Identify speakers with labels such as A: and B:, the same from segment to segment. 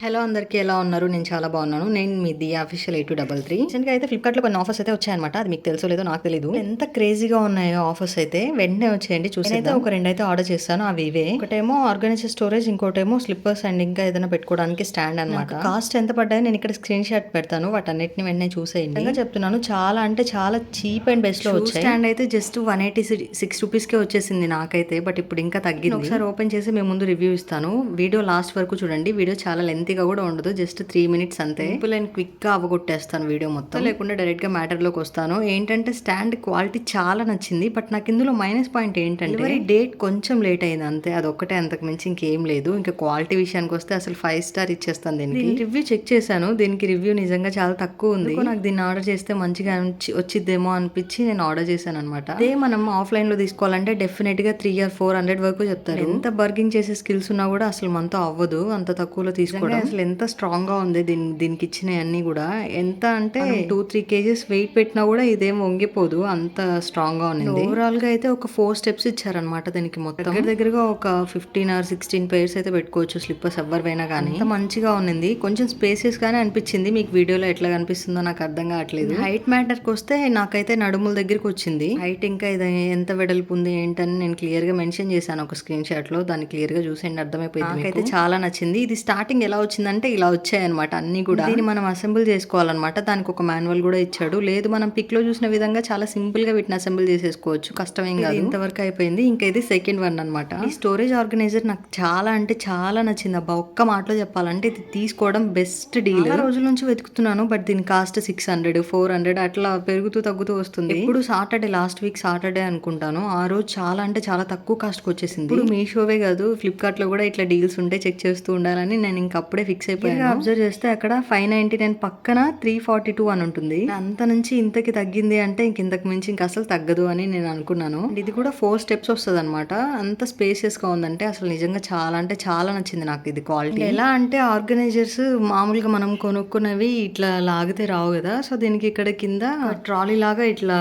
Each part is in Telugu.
A: హలో అందరికీ ఎలా ఉన్నారు? నేను చాలా బాగున్నాను. నేను మీ ది అఫీషియల్ 8233. రీసెంట్‌గా అయితే ఫ్లిప్‌కార్ట్‌లో కొన్ని ఆఫర్స్ అయితే వచ్చాయన్నమాట. అది మీకు తెలుసో లేదో నాకు తెలీదు. ఎంత క్రేజీగా ఉన్నాయో ఆఫర్స్ అయితే వెంటనే వచ్చేయండి చూసేద్దాం. నేనైతే ఒక 2 అయితే ఆర్డర్ చేశాను. అవి ఇవే. ఒకటేమో ఆర్గనైజర్ స్టోరేజ్, ఇంకోటేమో స్లిప్పర్స్ అండ్ ఇంకా ఏదైనా పెట్టుకోవడానికి స్టాండ్ అన్నమాట. కాస్ట్ ఎంత పడ్డాయో నేను ఇక్కడ స్క్రీన్ షాట్ పెడతాను. వాటన్నిటిని వెంటనే చూసేయండి. నిజంగా చెప్తున్నాను, చాలా అంటే చాలా చీప్ అండ్ బెస్ట్ లో వచ్చాయి. స్టాండ్ అయితే జస్ట్ 186 రూపీస్కే వచ్చేసింది నాకైతే. బట్ ఇప్పుడు ఇంకా తగ్గింది. ఒకసారి ఓపెన్ చేసి మేము ముందు రివ్యూ ఇస్తాను. వీడియో లాస్ట్ వరకు చూడండి. వీడియో చాలా లెంత్ కూడా ఉండదు, జస్ట్ 3 మినిట్స్ అంతే. సింపుల్ అండ్ క్విక్ గా అవగొట్టేస్తాను వీడియో మొత్తం. లేకుండా డైరెక్ట్ గా మ్యాటర్ లోకి వస్తాను. ఏంటంటే స్టాండ్ క్వాలిటీ చాలా నచ్చింది. బట్ నాకు ఇందులో మైనస్ పాయింట్ ఏంటంటే డెలివరీ డేట్ కొంచెం లేట్ అయింది అంతే. అదొక్కటే, అంతకు మించి ఇంకేం లేదు. ఇంకా క్వాలిటీ విషయానికి వస్తే అసలు 5 స్టార్ ఇచ్చేస్తాను దీనికి. రివ్యూ చెక్ చేశాను, దీనికి రివ్యూ నిజంగా చాలా తక్కువ ఉంది. నాకు దీన్ని ఆర్డర్ చేస్తే మంచిగా వచ్చిద్దేమో అనిపించి నేను ఆర్డర్ చేశాను అనమాట. అదే మనం ఆఫ్లైన్ లో తీసుకోవాలంటే డెఫినెట్ గా 3 or 400 వరకు చెప్తారు. ఎంత బర్గింగ్ చేసే స్కిల్స్ ఉన్నా కూడా అసలు మనతో అవ్వదు అంత తక్కువలో తీసుకోవడం. అసలు ఎంత స్ట్రాంగ్ గా ఉంది దీనికి ఇచ్చినవి అన్ని కూడా. ఎంత అంటే 2-3 kgs వెయిట్ పెట్టినా కూడా ఇదేం వంగిపోదు, అంత స్ట్రాంగ్ గా ఉంది. ఓవరాల్ గా అయితే ఒక 4 స్టెప్స్ ఇచ్చారనమాట దీనికి. మొత్తం దగ్గరగా ఒక 15 or 16 pairs అయితే పెట్టుకోవచ్చు స్లిప్పర్స్ ఎవరివైనా కానీ. అంత మంచిగా ఉంది. కొంచెం స్పేసెస్ గానే అనిపించింది. మీకు వీడియోలో ఎట్లా కనిపిస్తుందో నాకు అర్థం కావట్లేదు. హైట్ మ్యాటర్ కి వస్తే నాకైతే నడుముల దగ్గరికి వచ్చింది హైట్. ఇంకా ఇది ఎంత వెడల్పు ఉంది ఏంటని నేను క్లియర్ గా మెన్షన్ చేశాను ఒక స్క్రీన్ షాట్ లో. దాన్ని క్లియర్ గా చూసేయండి, అర్థమైపోయింది. నాకైతే చాలా నచ్చింది. ఇది స్టార్టింగ్ ఎలా వచ్చిందంటే ఇలా వచ్చాయన్నమాట అన్ని కూడా. దీన్ని మనం అసెంబుల్ చేసుకోవాలన్నమాట. దానికి ఒక మాన్యువల్ కూడా ఇచ్చాడు. లేదు మనం పిక్ లో చూసిన విధంగా చాలా సింపుల్ గా వీటిని అసెంబుల్ చేసేసుకోవచ్చు, కష్టమేం కాదు. ఇంతవరకు అయిపోయింది. ఇంకా ఇది సెకండ్ వన్ అనమాట. ఈ స్టోరేజ్ ఆర్గనైజర్ నాకు చాలా అంటే చాలా నచ్చింది అబ్బా. ఒక్క మాటలో చెప్పాలంటే ఇది తీసుకోవడం బెస్ట్ డీల్. చాలా రోజుల నుంచి వెతుకుతున్నాను, బట్ దీని కాస్ట్ 600, 400 అట్లా పెరుగుతూ తగ్గుతూ వస్తుంది. ఇప్పుడు సాటర్డే, లాస్ట్ వీక్ సాటర్డే అనుకుంటాను, ఆ రోజు చాలా అంటే చాలా తక్కువ కాస్ట్ కి వచ్చేసింది. ఇప్పుడు మీషోవే కాదు ఫ్లిప్కార్ట్ లో కూడా ఇట్లా డీల్స్ ఉంటే చెక్ చేస్తూ ఉండాలని నేను ఇంకా అప్పుడే ఫిక్స్ అయిపోయాను. అబ్జర్వ్ చేస్తే అక్కడ 599 పక్కన 342 అని ఉంటుంది. అంత నుంచి ఇంతకి తగ్గింది అంటే ఇంతకు మించి ఇంకా అసలు తగ్గదు అని నేను అనుకున్నాను. ఇది కూడా 4 స్టెప్స్ వస్తుంది అనమాట. అంత స్పేసియస్ గా ఉందంటే అసలు నిజంగా చాలా అంటే చాలా నచ్చింది నాకు ఇది క్వాలిటీ. ఎలా అంటే ఆర్గనైజర్స్ మామూలుగా మనం కొనుక్కున్నవి ఇట్లా లాగితే రావు కదా, సో దీనికి ఇక్కడ కింద ట్రాలీ లాగా ఇట్లా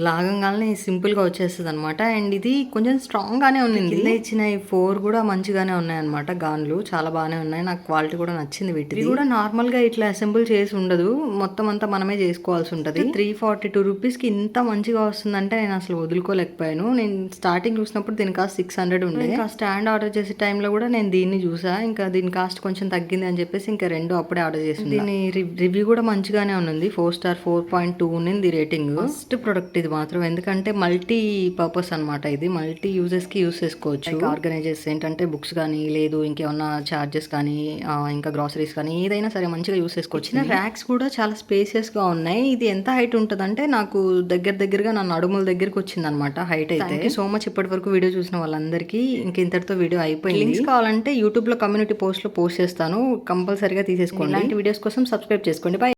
A: లాగంగానే సింపుల్ గా వచ్చేస్తుంది అనమాట. అండ్ ఇది కొంచెం స్ట్రాంగ్ గానే ఉంది. కింద ఇచ్చిన ఈ 4 కూడా మంచిగానే ఉన్నాయి అనమాట. గాన్లు చాలా బాగానే ఉన్నాయి. నాకు క్వాలిటీ కూడా నచ్చింది. వీటిది కూడా నార్మల్ గా ఇట్లా అసెంబుల్ చేసి ఉండదు, మొత్తం అంతా మనమే చేసుకోవాల్సి ఉంటది. 342 రూపీస్ కి ఇంత మంచిగా వస్తుందంటే నేను అసలు వదులుకోలేకపోయాను. నేను స్టార్టింగ్ చూసినప్పుడు దీని కాస్ట్ 600 ఉండే. ఇంకా స్టాండ్ ఆర్డర్ చేసే టైంలో కూడా నేను దీన్ని చూసా. ఇంకా దీని కాస్ట్ కొంచెం తగ్గింది అని చెప్పేసి ఇంకా 2 అప్పుడే ఆర్డర్ చేసింది. దీని రివ్యూ కూడా మంచిగానే ఉంది. 4 స్టార్ 4.2 ఉంది రేటింగ్. ఫస్ట్ ప్రొడక్ట్ ఇది మాత్రం, ఎందుకంటే మల్టీ పర్పస్ అనమాట. ఇది మల్టీ యూజెస్ కి యూజ్ చేసుకోవచ్చు. ఆర్గనైజర్స్ ఏంటంటే బుక్స్ కానీ, లేదు ఇంకేమన్నా చార్జెస్ కానీ, ఇంకా గ్రాసరీస్ కానీ ఏదైనా సరే మంచిగా యూస్ చేసుకోవచ్చు. ర్యాక్స్ కూడా చాలా స్పేసియస్ గా ఉన్నాయి. ఇది ఎంత హైట్ ఉంటుంది అంటే నాకు దగ్గరగా నా నడుముల దగ్గరికి వచ్చింది అనమాట హైట్ అయితే. సో మచ్ ఇప్పటి వరకు వీడియో చూసిన వాళ్ళందరికీ. ఇంక ఇంతటితో వీడియో అయిపోయింది. లింక్స్ కావాలంటే యూట్యూబ్ లో కమ్యూనిటీ పోస్ట్ లో పోస్ట్ చేస్తాను, కంపల్సరీగా తీసేసుకోండి. ఇలాంటి వీడియోస్ కోసం సబ్స్క్రైబ్ చేసుకోండి. బై.